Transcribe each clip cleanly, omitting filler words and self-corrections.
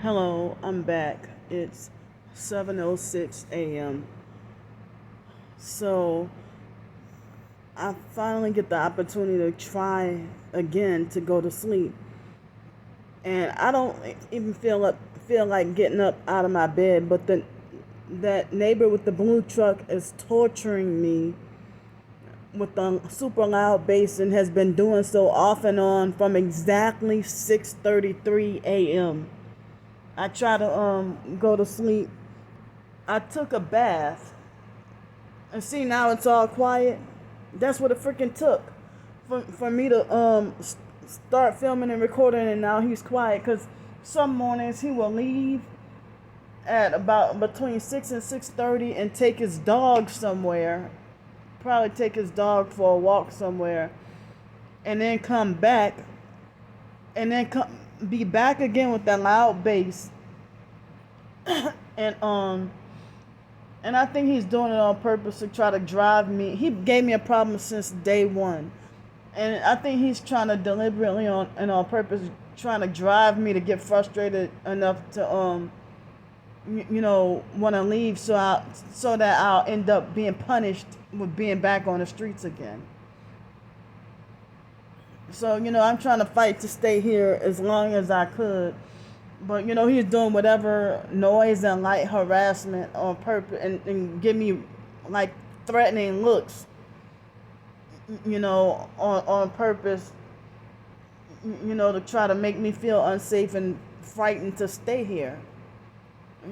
Hello, I'm back. It's 7:06 a.m. So I finally get the opportunity to try again to go to sleep, and I don't even feel like getting up out of my bed. But that neighbor with the blue truck is torturing me with the super loud bass and has been doing so off and on from exactly 6:33 a.m. I try to go to sleep. I took a bath. And see, now it's all quiet. That's what it freaking took for me to start filming and recording, and now he's quiet. Cause some mornings he will leave at about between 6 and 6:30 and take his dog somewhere. Probably take his dog for a walk somewhere, and then come back, and then be back again with that loud bass, and and I think he's doing it on purpose to try to drive me. He gave me a problem since day one. And I think he's trying to deliberately on purpose trying to drive me to get frustrated enough to want to leave so that I'll end up being punished with being back on the streets again. So, I'm trying to fight to stay here as long as I could. But he's doing whatever noise and light harassment on purpose and give me like threatening looks, on purpose, to try to make me feel unsafe and frightened to stay here.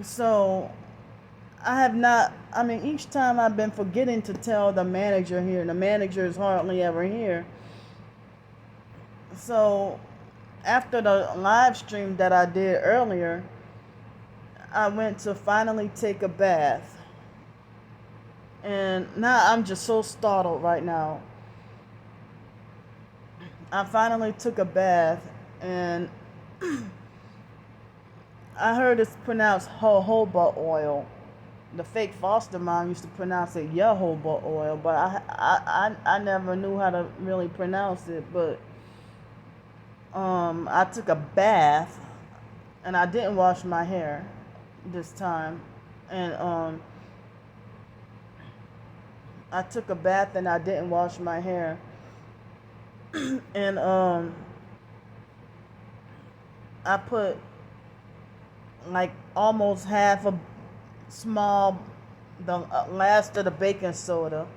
So I have not, I mean, each time I've been forgetting to tell the manager here, and the manager is hardly ever here. So after the live stream that I did earlier, I went to finally take a bath. And now I'm just so startled right now. I finally took a bath, and I heard it's pronounced jojoba oil. The fake foster mom used to pronounce it jojoba oil, but I never knew how to really pronounce it. But I took a bath, and I didn't wash my hair this time, and I took a bath and I didn't wash my hair, and I put like almost half a small, the last of the baking soda.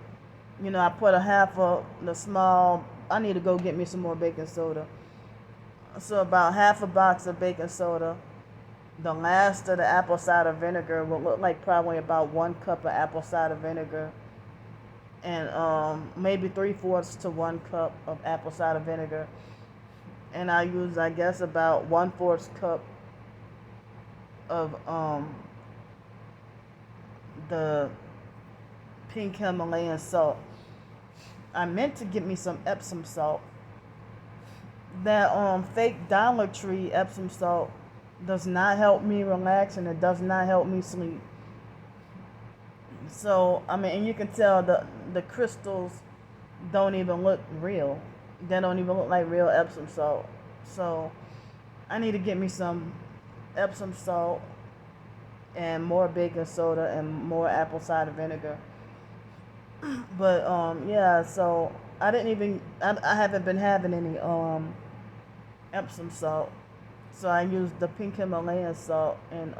I put a half of the small. I need to go get me some more baking soda. So about half a box of baking soda. The last of the apple cider vinegar will look like probably about 1 cup of apple cider vinegar, and maybe 3/4 to 1 cup of apple cider vinegar. And I use, I guess, about 1/4 cup of the pink Himalayan salt. I meant to get me some Epsom salt. That fake Dollar Tree Epsom salt does not help me relax, and it does not help me sleep. So I mean, and you can tell the crystals don't even look real. They don't even look like real Epsom salt. So I need to get me some Epsom salt and more baking soda and more apple cider vinegar. But yeah, so I haven't been having any Epsom salt. So I used the pink Himalayan salt, and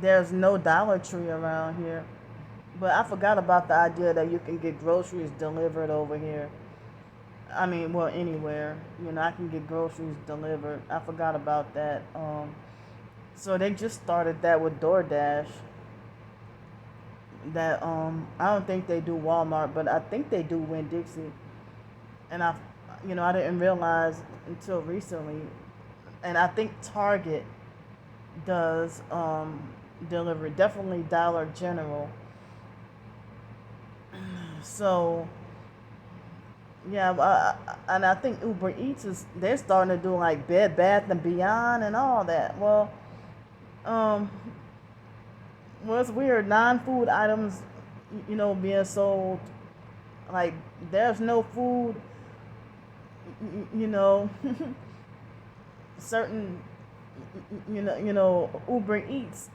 there's no Dollar Tree around here. But I forgot about the idea that you can get groceries delivered over here. I mean, well, anywhere. I can get groceries delivered. I forgot about that. So they just started that with DoorDash. That I don't think they do Walmart, but I think they do Winn-Dixie. And I didn't realize until recently. And I think Target does delivery. Definitely Dollar General. So yeah, and I think Uber Eats they're starting to do like Bed Bath and Beyond and all that. Um, well, it's weird. Non-food items, being sold. Like there's no food, you know. certain, Uber Eats,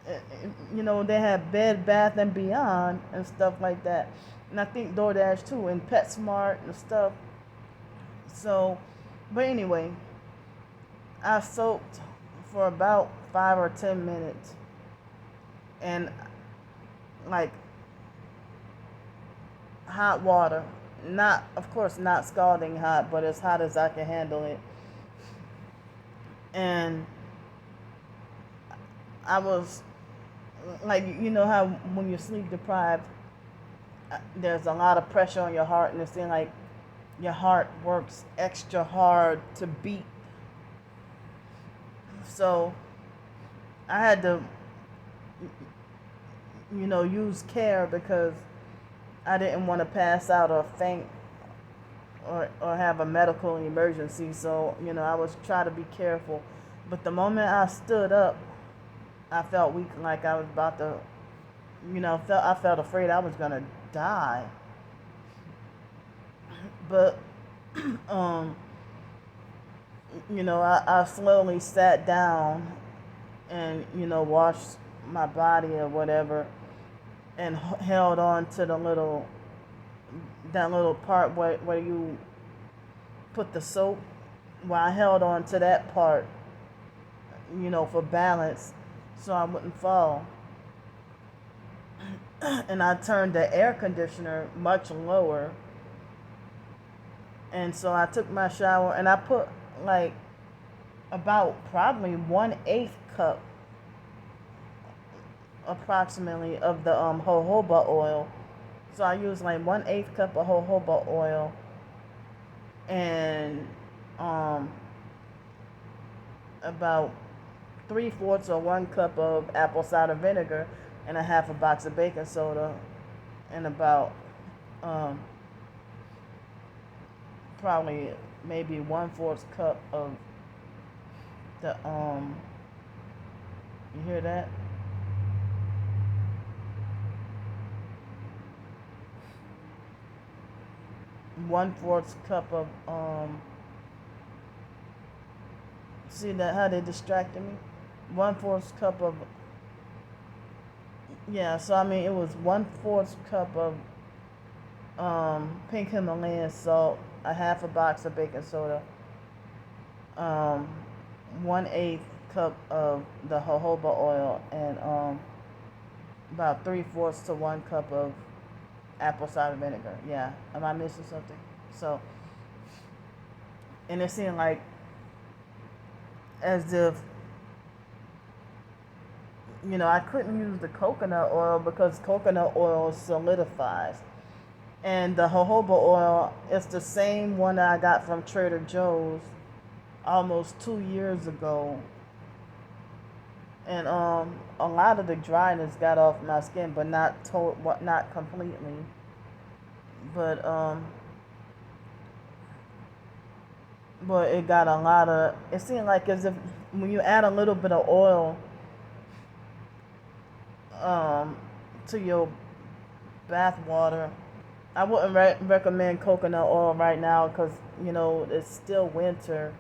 they have Bed Bath and Beyond and stuff like that, and I think DoorDash too, and PetSmart and stuff. So, but anyway, I soaked for about 5 or 10 minutes, and like hot water, not, of course, not scalding hot, but as hot as I can handle it. And I was like, how when you're sleep deprived, there's a lot of pressure on your heart, and it seems like your heart works extra hard to beat. So I had to, use care because I didn't want to pass out or faint or have a medical emergency. So, I was trying to be careful. But the moment I stood up, I felt weak, like I was about to, I felt afraid I was going to die. But, I slowly sat down and, washed my body or whatever, and held on to that little part where you put the soap. Well, I held on to that part, for balance so I wouldn't fall. And I turned the air conditioner much lower. And so I took my shower, and I put like about probably 1/8 cup approximately of the jojoba oil. So I used like 1/8 cup of jojoba oil, and about 3/4 or 1 cup of apple cider vinegar, and a half a box of baking soda, and about probably maybe 1/4 cup of the you hear that? 1/4 cup of see that how they distracted me? 1/4 cup of, yeah, so I mean it was 1/4 cup of pink Himalayan salt, a half a box of baking soda, 1/8 cup of the jojoba oil, and about 3/4 to 1 cup of apple cider vinegar. Yeah, am I missing something? So, and it seemed like as if, I couldn't use the coconut oil because coconut oil solidifies. And the jojoba oil is the same one that I got from Trader Joe's almost 2 years ago. And a lot of the dryness got off my skin, but not completely. But it got a lot of. It seemed like as if when you add a little bit of oil to your bath water. I wouldn't recommend coconut oil right now because it's still winter,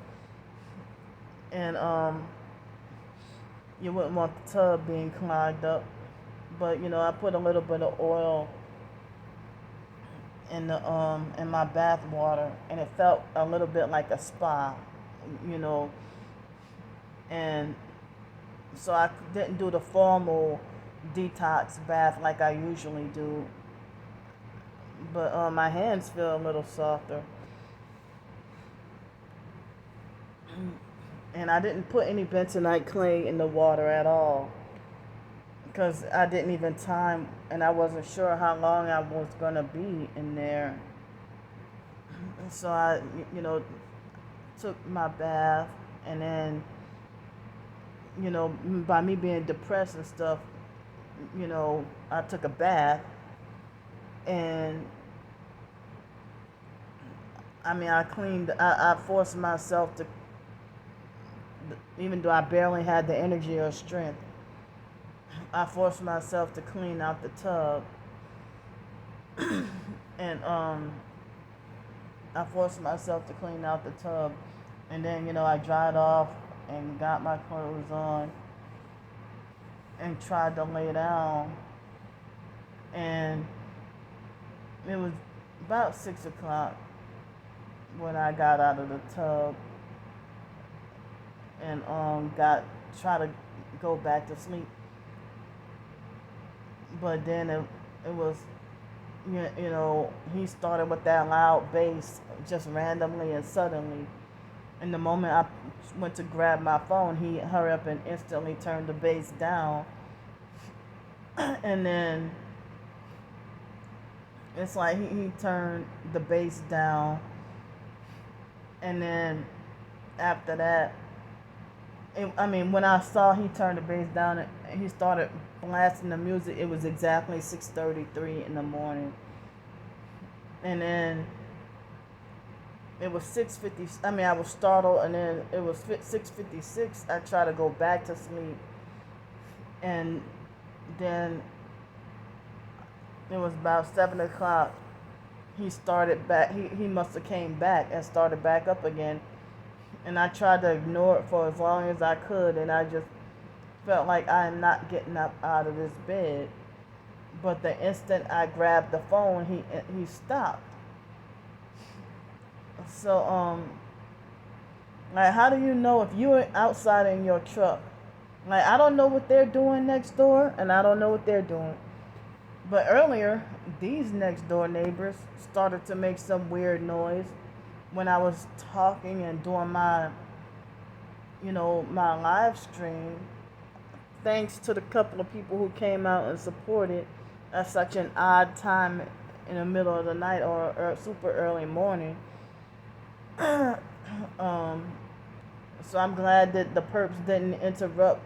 and you wouldn't want the tub being clogged up. But I put a little bit of oil in my bath water, and it felt a little bit like a spa, and so I didn't do the formal detox bath like I usually do. But my hands feel a little softer. And I didn't put any bentonite clay in the water at all because I didn't even time, and I wasn't sure how long I was going to be in there. So I, took my bath, and then, by me being depressed and stuff, I took a bath, and I mean, I forced myself to, even though I barely had the energy or strength, I forced myself to clean out the tub. And I forced myself to clean out the tub And then, I dried off and got my clothes on and tried to lay down. And it was about 6 o'clock when I got out of the tub and try to go back to sleep. But then it was, he started with that loud bass just randomly and suddenly. And the moment I went to grab my phone, he hurried up and instantly turned the bass down. And then it's like he turned the bass down. And then after that, when I saw he turned the bass down and he started blasting the music, it was exactly 6:33 in the morning. And then it was 6:50. I was startled, and then it was 6:56. I tried to go back to sleep, and then it was about 7 o'clock. He started back. He must have came back and started back up again. And I tried to ignore it for as long as I could, and I just felt like I am not getting up out of this bed. But the instant I grabbed the phone, he stopped. So like, how do you know if you're outside in your truck? Like, I don't know what they're doing next door, and I don't know what they're doing. But earlier, these next door neighbors started to make some weird noise when I was talking and doing my live stream, thanks to the couple of people who came out and supported at such an odd time in the middle of the night or super early morning. So I'm glad that the perps didn't interrupt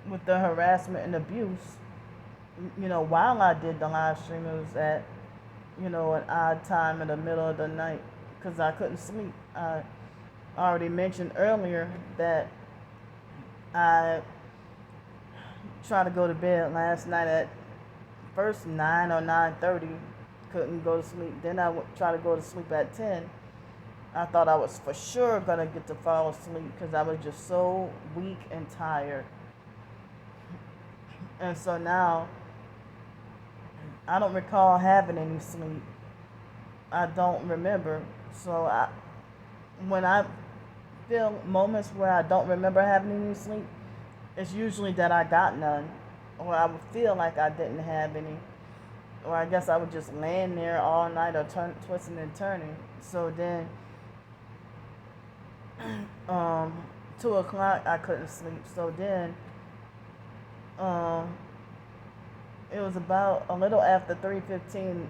with the harassment and abuse. While I did the live stream, it was at an odd time in the middle of the night because I couldn't sleep. I already mentioned earlier that I tried to go to bed last night at first 9 or 9:30. Couldn't go to sleep. Then I tried to go to sleep at 10. I thought I was for sure going to get to fall asleep because I was just so weak and tired. And so now I don't recall having any sleep. I don't remember. So when I feel moments where I don't remember having any sleep, it's usually that I got none, or I would feel like I didn't have any, or I guess I was just laying there all night or twisting and turning. So then 2 o'clock I couldn't sleep. So then it was about a little after 3:15.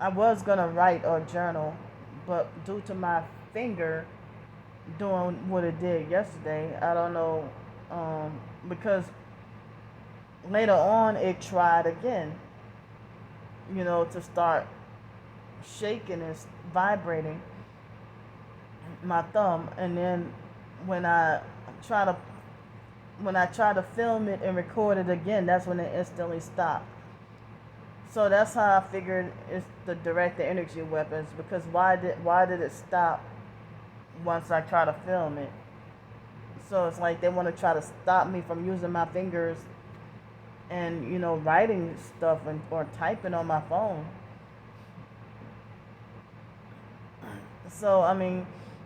I was gonna write or journal, but due to my finger doing what it did yesterday, I don't know, because later on it tried again, to start shaking and vibrating my thumb, and then when I try to film it and record it again, that's when it instantly stopped. So that's how I figured it's the direct energy weapons, because why did it stop once I try to film it? So it's like they want to try to stop me from using my fingers and writing stuff or typing on my phone. So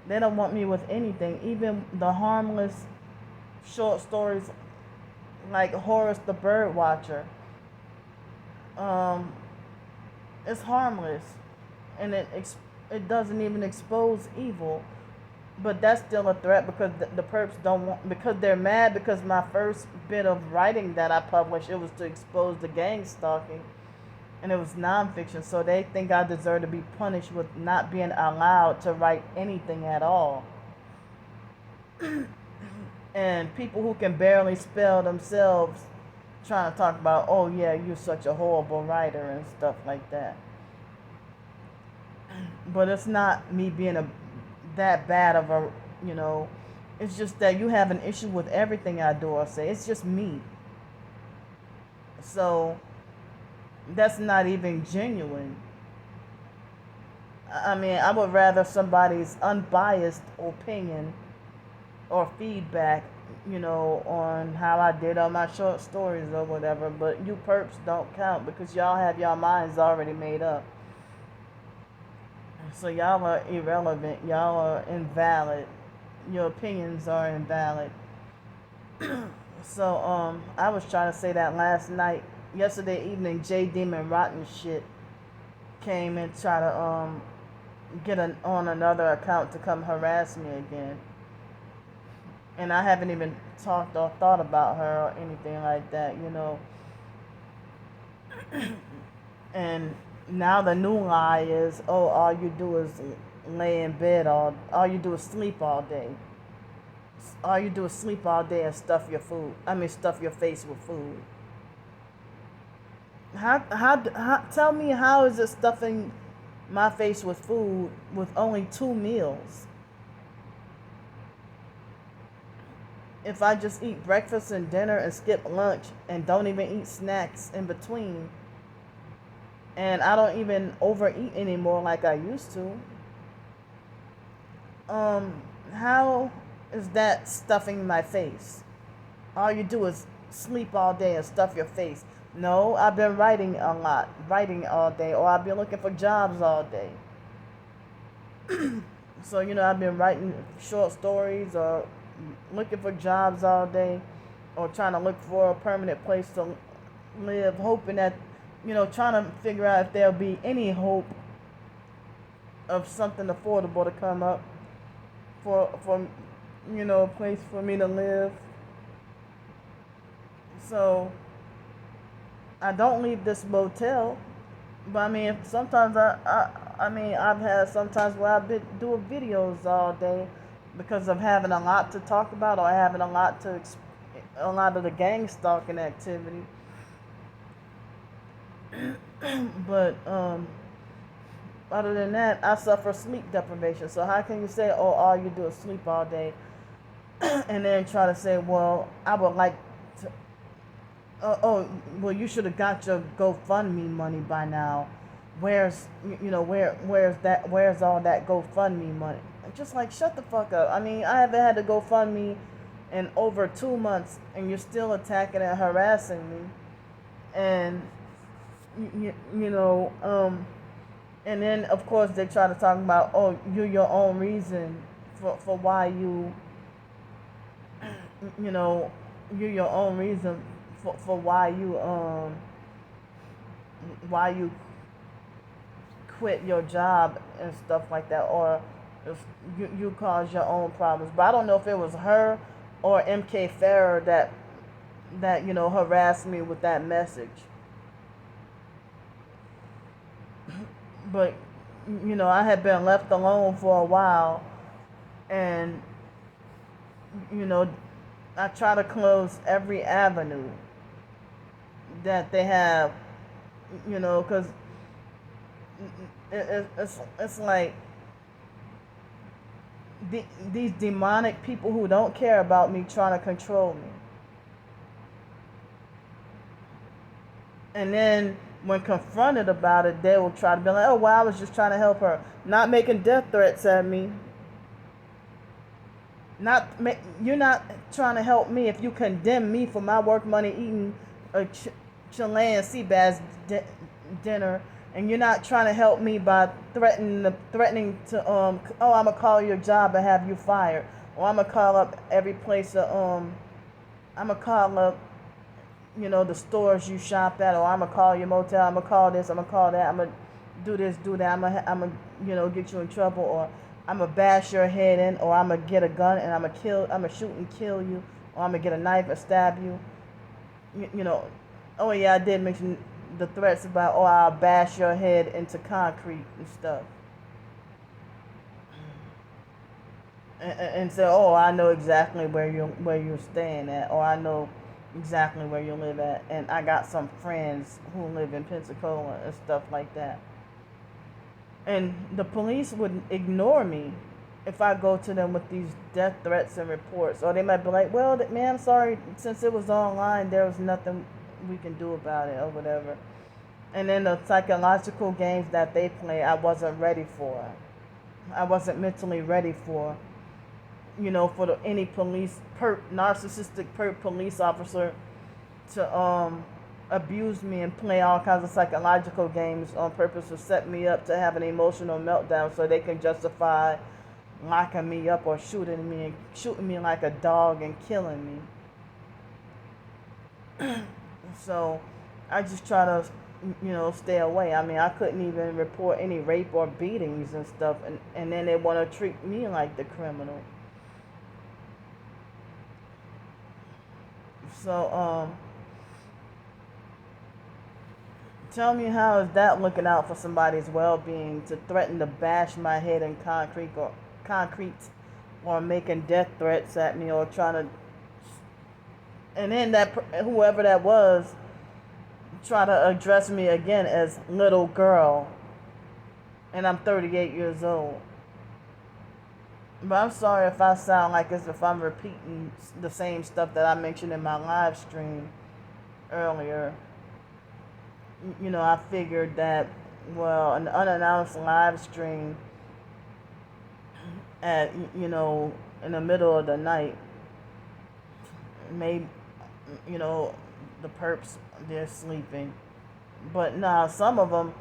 they don't want me with anything, even the harmless short stories like Horace the Bird Watcher. It's harmless, and it doesn't even expose evil, but that's still a threat because the perps don't want, because they're mad because my first bit of writing that I published, it was to expose the gang stalking, and it was nonfiction, so they think I deserve to be punished with not being allowed to write anything at all. And people who can barely spell themselves trying to talk about, oh yeah, you're such a horrible writer and stuff like that. But it's not me being that bad of a, it's just that you have an issue with everything I do or say. It's just me. So that's not even genuine. I mean, I would rather somebody's unbiased opinion or feedback, on how I did on my short stories or whatever. But you perps don't count because y'all have y'all minds already made up. So y'all are irrelevant. Y'all are invalid. Your opinions are invalid. So I was trying to say that last night. Yesterday evening, J Demon Rotten Shit came and tried to get on another account to come harass me again. And I haven't even talked or thought about her or anything like that. And now the new lie is, oh, all you do is lay in bed all you do is sleep all day. All you do is sleep all day and stuff your face with food. Tell me, how is it stuffing my face with food with only 2 meals? If I just eat breakfast and dinner and skip lunch and don't even eat snacks in between, and I don't even overeat anymore like I used to, how is that stuffing my face? All you do is sleep all day and stuff your face. No, I've been writing a lot, writing all day, or I've been looking for jobs all day. So, I've been writing short stories or looking for jobs all day, or trying to look for a permanent place to live, hoping that, trying to figure out if there'll be any hope of something affordable to come up for a place for me to live. So I don't leave this motel, but I mean, sometimes I've had sometimes where I've been doing videos all day because of having a lot to talk about or having a lot of the gang stalking activity. But other than that, I suffer sleep deprivation. So how can you say, oh, all you do is sleep all day, and then try to say, well, I would like to. Well, you should have got your GoFundMe money by now. Where's all that GoFundMe money? Just like, shut the fuck up. I mean, I haven't had to GoFundMe in over 2 months, and you're still attacking and harassing me. And and then of course they try to talk about, oh, you're your own reason for why you're your own reason for why you quit your job and stuff like that, or if you caused your own problems. But I don't know if it was her or MK Farrer that harassed me with that message. But I had been left alone for a while, and I try to close every avenue that they have, because it's like these demonic people who don't care about me trying to control me. And then when confronted about it, they will try to be like, oh, well, I was just trying to help her. Not making death threats at me. You're not trying to help me if you condemn me for my work money eating a Chilean sea bass dinner, and you're not trying to help me by threatening to I'm gonna call your job and have you fired, or I'm gonna call up every place I'm gonna call up the stores you shop at, or I'm gonna call your motel, I'm gonna call this, I'm gonna call that, I'm gonna do this, do that, I'm gonna get you in trouble, or I'm gonna bash your head in, or I'm gonna get a gun and I'm gonna shoot and kill you, or I'm gonna get a knife and stab you. Oh yeah, I did mention the threats about, oh, I'll bash your head into concrete and stuff. And say, oh, I know exactly where you're staying at, or I know exactly where you live at, and I got some friends who live in Pensacola and stuff like that. And the police would ignore me if I go to them with these death threats and reports, or they might be like, well, man, I'm sorry, since it was online, there was nothing we can do about it, or whatever. And then the psychological games that they play, I wasn't ready for. I wasn't mentally ready for. For any narcissistic police officer to abuse me and play all kinds of psychological games on purpose to set me up to have an emotional meltdown so they can justify locking me up or shooting me like a dog and killing me. So I just try to, stay away. I mean, I couldn't even report any rape or beatings and stuff, and then they want to treat me like the criminal. So, tell me, how is that looking out for somebody's well-being to threaten to bash my head in concrete, or making death threats at me, or trying to, and then that whoever that was try to address me again as little girl, and I'm 38 years old. But I'm sorry if I sound like as if I'm repeating the same stuff that I mentioned in my live stream earlier. I figured that, well, an unannounced live stream at, in the middle of the night, maybe, the perps, they're sleeping. But nah, some of them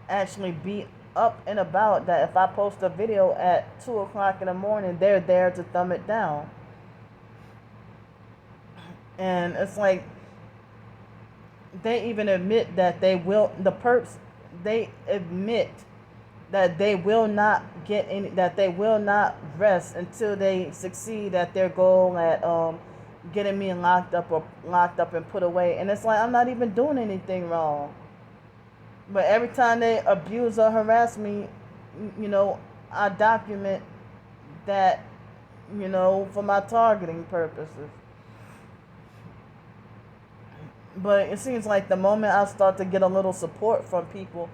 actually be up and about, that if I post a video at 2 o'clock in the morning, they're there to thumb it down. And it's like, they even admit that the perps, they admit that they will not that they will not rest until they succeed at their goal at getting me locked up and put away. And it's like, I'm not even doing anything wrong. But every time they abuse or harass me, I document that, for my targeting purposes. But it seems like the moment I start to get a little support from people,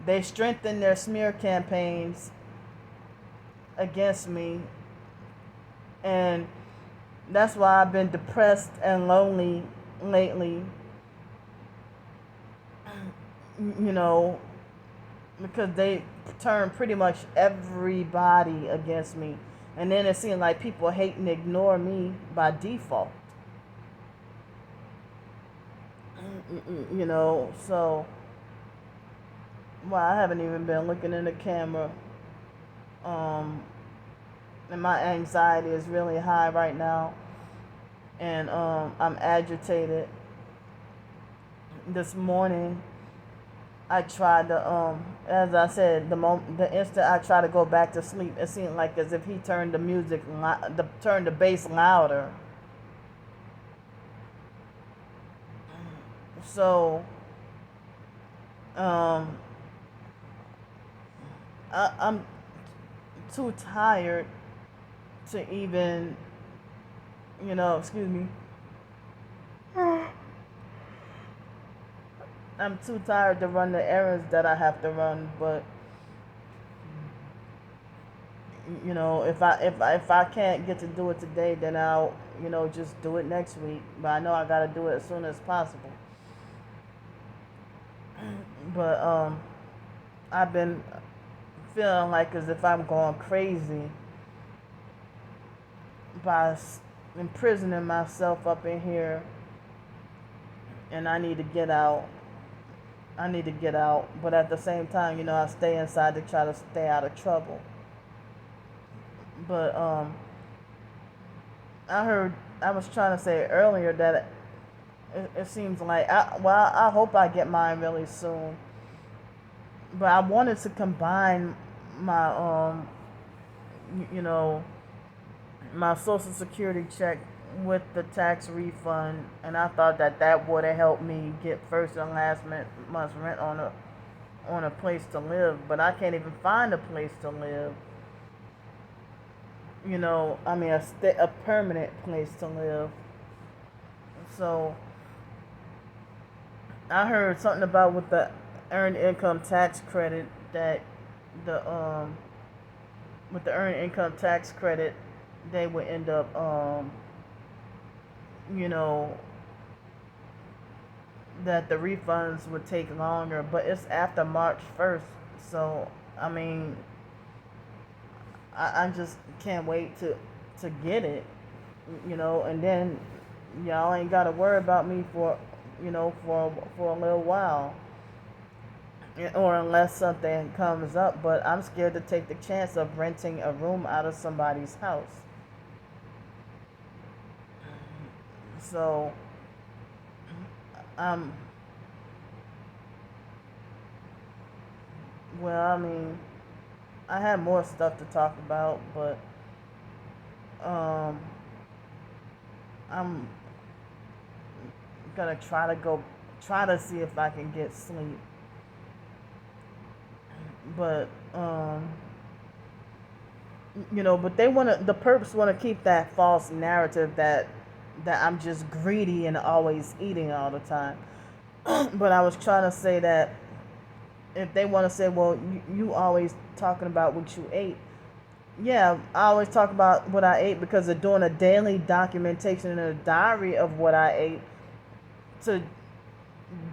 they strengthen their smear campaigns against me. And that's why I've been depressed and lonely lately. Because they turn pretty much everybody against me. And then it seems like people hate and ignore me by default. So, well, I haven't even been looking in the camera. And my anxiety is really high right now. And I'm agitated. This morning, I tried to, as I said, the instant I tried to go back to sleep, it seemed like as if he turned turned the bass louder. So, I'm too tired to even, excuse me. I'm too tired to run the errands that I have to run, but if I can't get to do it today, then I'll just do it next week. But I know I gotta do it as soon as possible. But I've been feeling like as if I'm going crazy by imprisoning myself up in here, and I need to get out. But at the same time, I stay inside to try to stay out of trouble. But I was trying to say earlier that it seems like, I hope I get mine really soon. But I wanted to combine my my Social Security check with the tax refund, and I thought that would have helped me get first and last month's rent on a place to live. But I can't even find a place to live. I mean, a permanent place to live. So I heard something about with the earned income tax credit, that with the earned income tax credit, they would end up that the refunds would take longer, but it's after March 1st. So, I mean, I just can't wait to get it, and then y'all ain't got to worry about me for a little while, or unless something comes up. But I'm scared to take the chance of renting a room out of somebody's house. So, um, well, I mean, I had more stuff to talk about, but um, I'm gonna try to see if I can get sleep. But but the perps wanna keep that false narrative that I'm just greedy and always eating all the time. But I was trying to say that if they want to say, well, you always talking about what you ate. Yeah, I always talk about what I ate because of doing a daily documentation and a diary of what I ate to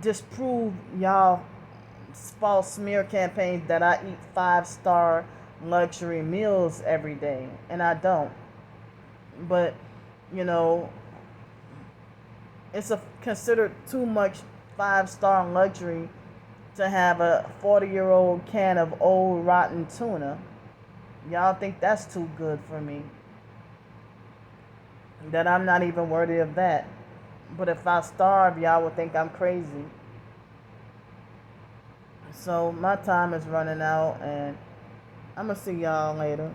disprove y'all false smear campaigns that I eat 5-star luxury meals every day, and I don't. But you know, it's a considered too much 5-star luxury to have a 40-year-old can of old rotten tuna. Y'all think that's too good for me? That I'm not even worthy of that. But if I starve, y'all would think I'm crazy. So my time is running out, and I'm gonna see y'all later.